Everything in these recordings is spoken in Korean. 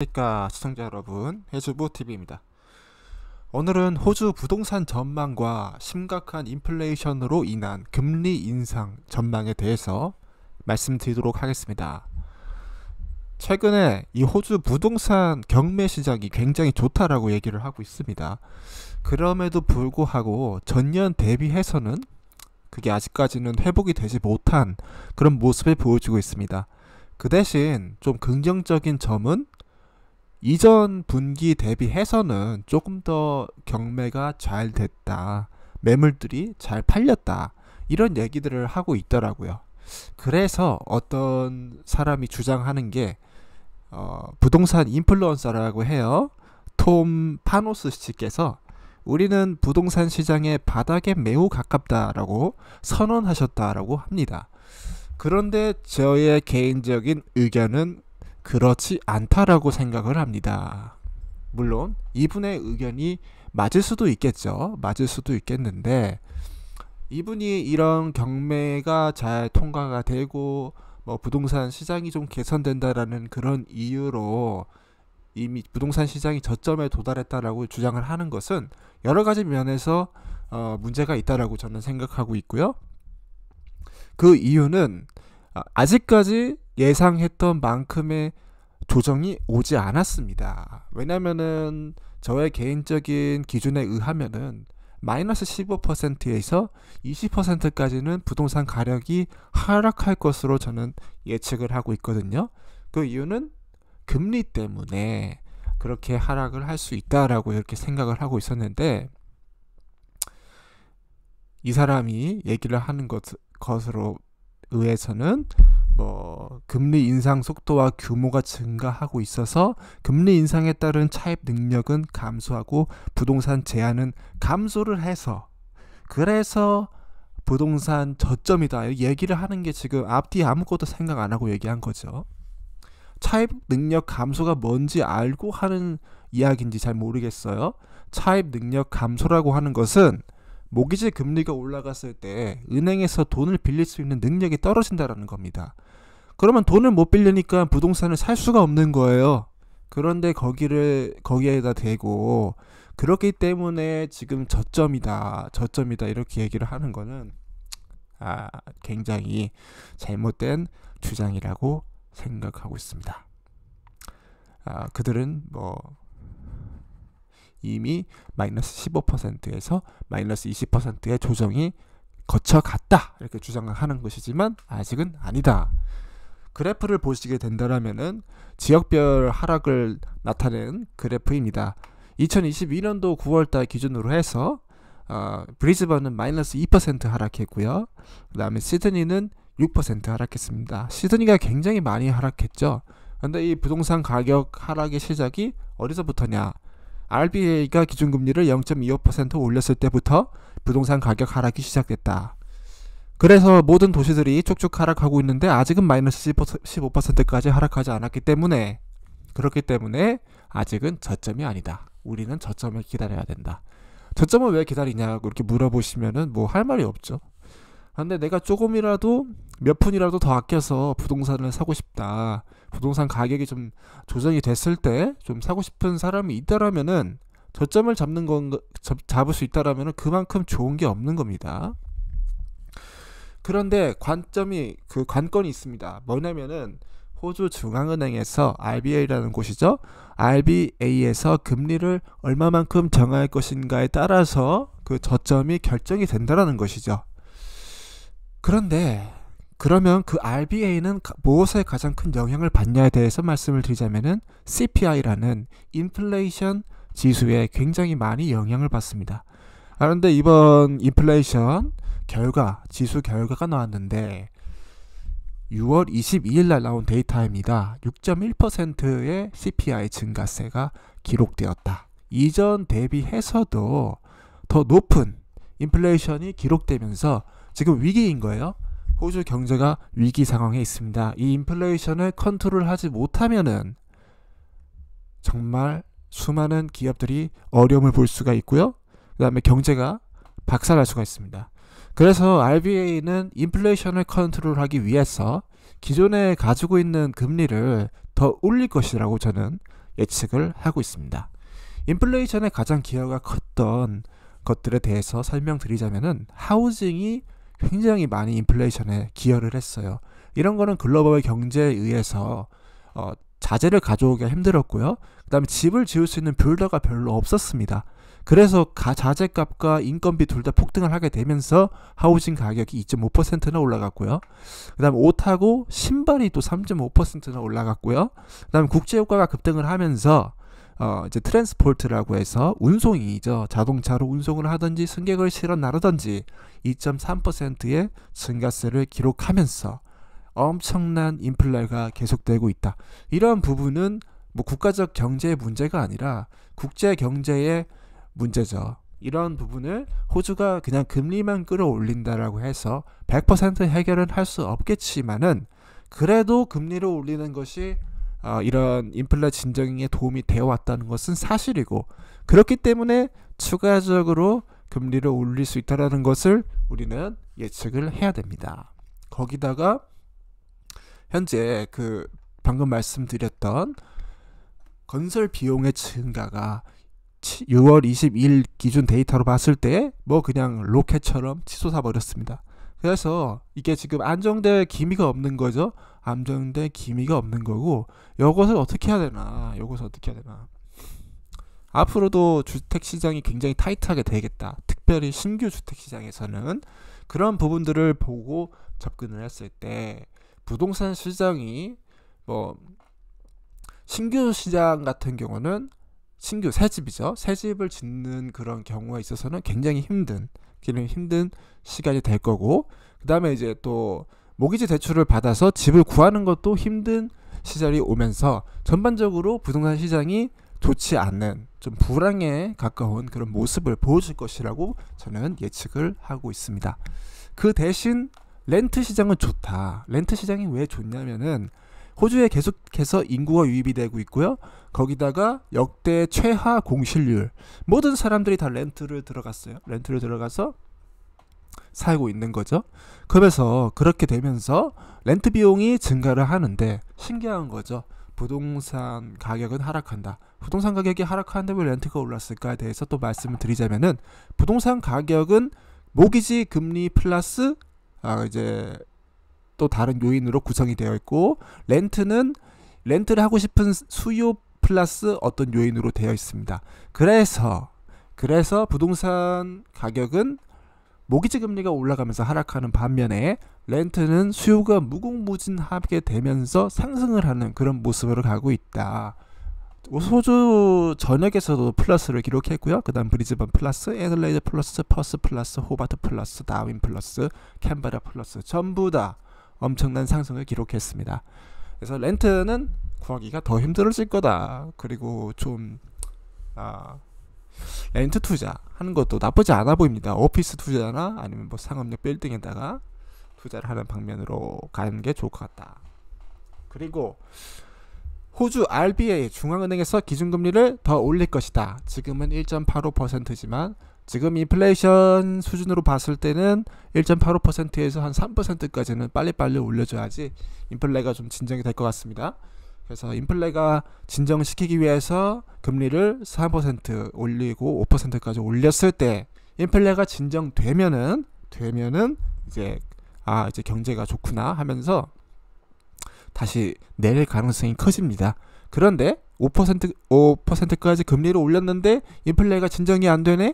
안녕하십니까 시청자 여러분, 해주부TV입니다. 오늘은 호주 부동산 전망과 심각한 인플레이션으로 인한 금리 인상 전망에 대해서 말씀드리도록 하겠습니다. 최근에 이 호주 부동산 경매 시장이 굉장히 좋다라고 얘기를 하고 있습니다. 그럼에도 불구하고 전년 대비해서는 그게 아직까지는 회복이 되지 못한 그런 모습을 보여주고 있습니다. 그 대신 좀 긍정적인 점은 이전 분기 대비해서는 조금 더 경매가 잘 됐다, 매물들이 잘 팔렸다, 이런 얘기들을 하고 있더라고요. 그래서 어떤 사람이 주장하는 게 부동산 인플루언서라고 해요. 톰 파노스 씨께서 우리는 부동산 시장의 바닥에 매우 가깝다라고 선언하셨다라고 합니다. 그런데 저의 개인적인 의견은 그렇지 않다라고 생각을 합니다. 물론 이분의 의견이 맞을 수도 있겠죠. 맞을 수도 있겠는데, 이분이 이런 경매가 잘 통과가 되고 부동산 시장이 좀 개선된다라는 그런 이유로 이미 부동산 시장이 저점에 도달했다라고 주장을 하는 것은 여러 가지 면에서 문제가 있다라고 저는 생각하고 있고요. 그 이유는 아직까지 예상했던 만큼의 조정이 오지 않았습니다. 왜냐면은 저의 개인적인 기준에 의하면은 마이너스 15%에서 20%까지는 부동산 가격이 하락할 것으로 저는 예측을 하고 있거든요. 그 이유는 금리 때문에 그렇게 하락을 할 수 있다라고 이렇게 생각을 하고 있었는데, 이 사람이 얘기를 하는 것으로 의해서는 금리 인상 속도와 규모가 증가하고 있어서 금리 인상에 따른 차입 능력은 감소하고 부동산 제한은 감소를 해서, 그래서 부동산 저점이다 얘기를 하는 게 지금 앞뒤 아무것도 생각 안 하고 얘기한 거죠. 차입 능력 감소가 뭔지 알고 하는 이야기인지 잘 모르겠어요. 차입 능력 감소라고 하는 것은 모기지 금리가 올라갔을 때 은행에서 돈을 빌릴 수 있는 능력이 떨어진다라는 겁니다. 그러면 돈을 못 빌리니까 부동산을 살 수가 없는 거예요. 그런데 거기에다 대고 그렇기 때문에 지금 저점이다 이렇게 얘기를 하는 거는 굉장히 잘못된 주장이라고 생각하고 있습니다. 그들은 이미 마이너스 15%에서 마이너스 20%의 조정이 거쳐갔다 이렇게 주장을 하는 것이지만 아직은 아니다. 그래프를 보시게 된다면은 지역별 하락을 나타낸 그래프입니다. 2022년도 9월달 기준으로 해서 브리즈번은 마이너스 2% 하락했고요. 그 다음에 시드니는 6% 하락했습니다. 시드니가 굉장히 많이 하락했죠. 근데 이 부동산 가격 하락의 시작이 어디서부터냐? RBA가 기준금리를 0.25% 올렸을 때부터 부동산 가격 하락이 시작됐다. 그래서 모든 도시들이 쭉쭉 하락하고 있는데 아직은 마이너스 15%까지 하락하지 않았기 때문에, 그렇기 때문에 아직은 저점이 아니다. 우리는 저점을 기다려야 된다. 저점을 왜 기다리냐고 이렇게 물어보시면은 할 말이 없죠. 근데 내가 조금이라도 몇 푼이라도 더 아껴서 부동산을 사고 싶다, 부동산 가격이 좀 조정이 됐을 때 좀 사고 싶은 사람이 있다라면은 저점을 잡을 수 있다라면은 그만큼 좋은 게 없는 겁니다. 그런데 관건이 있습니다. 뭐냐면은 호주 중앙은행에서 RBA라는 곳이죠. RBA에서 금리를 얼마만큼 정할 것인가에 따라서 그 저점이 결정이 된다라는 것이죠. 그런데 그러면 그 RBA는 무엇에 가장 큰 영향을 받냐에 대해서 말씀을 드리자면은 CPI라는 인플레이션 지수에 굉장히 많이 영향을 받습니다. 그런데 이번 인플레이션 지수 결과가 나왔는데 6월 22일 날 나온 데이터입니다. 6.1%의 CPI 증가세가 기록되었다. 이전 대비해서도 더 높은 인플레이션이 기록되면서 지금 위기인 거예요. 호주 경제가 위기 상황에 있습니다. 이 인플레이션을 컨트롤하지 못하면은 정말 수많은 기업들이 어려움을 볼 수가 있고요. 그 다음에 경제가 박살날 수가 있습니다. 그래서 RBA는 인플레이션을 컨트롤하기 위해서 기존에 가지고 있는 금리를 더 올릴 것이라고 저는 예측을 하고 있습니다. 인플레이션에 가장 기여가 컸던 것들에 대해서 설명드리자면은 하우징이 굉장히 많이 인플레이션에 기여를 했어요. 이런 거는 글로벌 경제에 의해서 자재를 가져오기가 힘들었고요. 그 다음에 집을 지을 수 있는 빌더가 별로 없었습니다. 그래서 자재값과 인건비 둘 다 폭등을 하게 되면서 하우징 가격이 2.5%나 올라갔고요. 그 다음에 옷하고 신발이 또 3.5%나 올라갔고요. 그 다음에 국제유가가 급등을 하면서 이제 트랜스포트라고 해서 운송이죠. 자동차로 운송을 하든지 승객을 실어 나르든지 2.3%의 증가세를 기록하면서 엄청난 인플레가 계속되고 있다. 이런 부분은 뭐 국가적 경제의 문제가 아니라 국제 경제의 문제죠. 이런 부분을 호주가 그냥 금리만 끌어올린다라고 해서 100% 해결은 할 수 없겠지만은 그래도 금리를 올리는 것이 이런 인플레 진정에 도움이 되어 왔다는 것은 사실이고, 그렇기 때문에 추가적으로 금리를 올릴 수 있다는 것을 우리는 예측을 해야 됩니다. 거기다가 현재 방금 말씀드렸던 건설 비용의 증가가 6월 22일 기준 데이터로 봤을 때 뭐 그냥 로켓처럼 치솟아 버렸습니다. 그래서 이게 지금 안정될 기미가 없는 거죠. 안정될 기미가 없는 거고, 이것을 어떻게 해야 되나, 앞으로도 주택 시장이 굉장히 타이트하게 되겠다. 특별히 신규 주택 시장에서는 그런 부분들을 보고 접근을 했을 때 부동산 시장이 뭐 신규 시장 같은 경우는 신규 새집이죠. 새집을 짓는 그런 경우가 있어서는 굉장히 힘든 시간이 될 거고, 그 다음에 이제 또 모기지 대출을 받아서 집을 구하는 것도 힘든 시절이 오면서 전반적으로 부동산 시장이 좋지 않는 좀 불황에 가까운 그런 모습을 보여줄 것이라고 저는 예측을 하고 있습니다. 그 대신 렌트 시장은 좋다. 렌트 시장이 왜 좋냐면은 호주에 계속해서 인구가 유입이 되고 있고요. 거기다가 역대 최하 공실률, 모든 사람들이 다 렌트를 들어가서 살고 있는 거죠. 그래서 그렇게 되면서 렌트 비용이 증가를 하는데 신기한 거죠. 부동산 가격은 하락한다. 부동산 가격이 하락하는데 왜 렌트가 올랐을까에 대해서 또 말씀을 드리자면은 부동산 가격은 모기지 금리 플러스 이제 또 다른 요인으로 구성이 되어 있고, 렌트를 하고 싶은 수요 플러스 어떤 요인으로 되어 있습니다. 그래서 부동산 가격은 모기지 금리가 올라가면서 하락하는 반면에 렌트는 수요가 무궁무진하게 되면서 상승을 하는 그런 모습으로 가고 있다. 호주 전역에서도 플러스를 기록했고요. 그 다음 브리즈번 플러스, 애들레이드 플러스, 퍼스 플러스, 호바트 플러스, 다윈 플러스, 캔베라 플러스 전부 다 엄청난 상승을 기록했습니다. 그래서 렌트는 구하기가 더 힘들어질 거다. 그리고 좀 렌트 투자하는 것도 나쁘지 않아 보입니다. 오피스 투자나 아니면 뭐 상업용 빌딩에다가 투자를 하는 방면으로 가는 게 좋을 것 같다. 그리고 호주 RBA 중앙은행에서 기준금리를 더 올릴 것이다. 지금은 1.85%지만 지금 인플레이션 수준으로 봤을 때는 1.85%에서 한 3%까지는 빨리빨리 올려줘야지 인플레가 좀 진정이 될 것 같습니다. 그래서 인플레가 진정시키기 위해서 금리를 3% 올리고 5%까지 올렸을 때 인플레가 진정되면은 이제 경제가 좋구나 하면서 다시 내릴 가능성이 커집니다. 그런데 5%까지 금리를 올렸는데 인플레가 진정이 안 되네?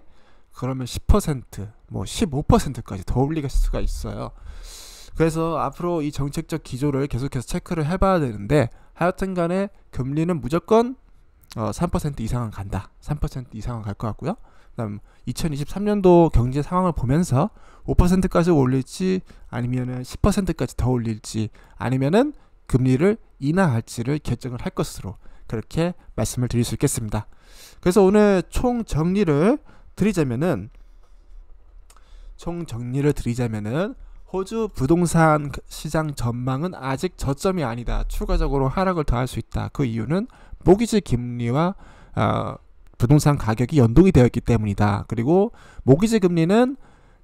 그러면 10%, 뭐 15%까지 더 올릴 수가 있어요. 그래서 앞으로 이 정책적 기조를 계속해서 체크를 해봐야 되는데, 하여튼 간에 금리는 무조건 3% 이상은 간다. 3% 이상은 갈 것 같고요. 그다음 2023년도 경제 상황을 보면서 5%까지 올릴지 아니면은 10%까지 더 올릴지 아니면은 금리를 인하할지를 결정을 할 것으로 그렇게 말씀을 드릴 수 있겠습니다. 그래서 오늘 총 정리를 드리자면은 호주 부동산 시장 전망은 아직 저점이 아니다. 추가적으로 하락을 더 할 수 있다. 그 이유는 모기지 금리와 부동산 가격이 연동이 되어 있기 때문이다. 그리고 모기지 금리는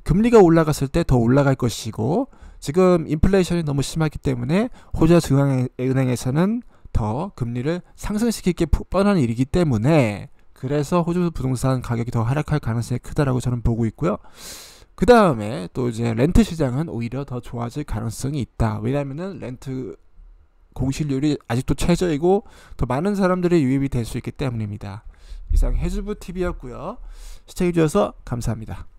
금리가 올라갔을 때 더 올라갈 것이고, 지금 인플레이션이 너무 심하기 때문에 호주 중앙은행에서는 더 금리를 상승시킬 게 뻔한 일이기 때문에 그래서 호주 부동산 가격이 더 하락할 가능성이 크다라고 저는 보고 있고요. 그 다음에 또 이제 렌트 시장은 오히려 더 좋아질 가능성이 있다. 왜냐하면은 렌트 공실률이 아직도 최저이고 더 많은 사람들이 유입이 될 수 있기 때문입니다. 이상 해주부 TV였고요. 시청해주셔서 감사합니다.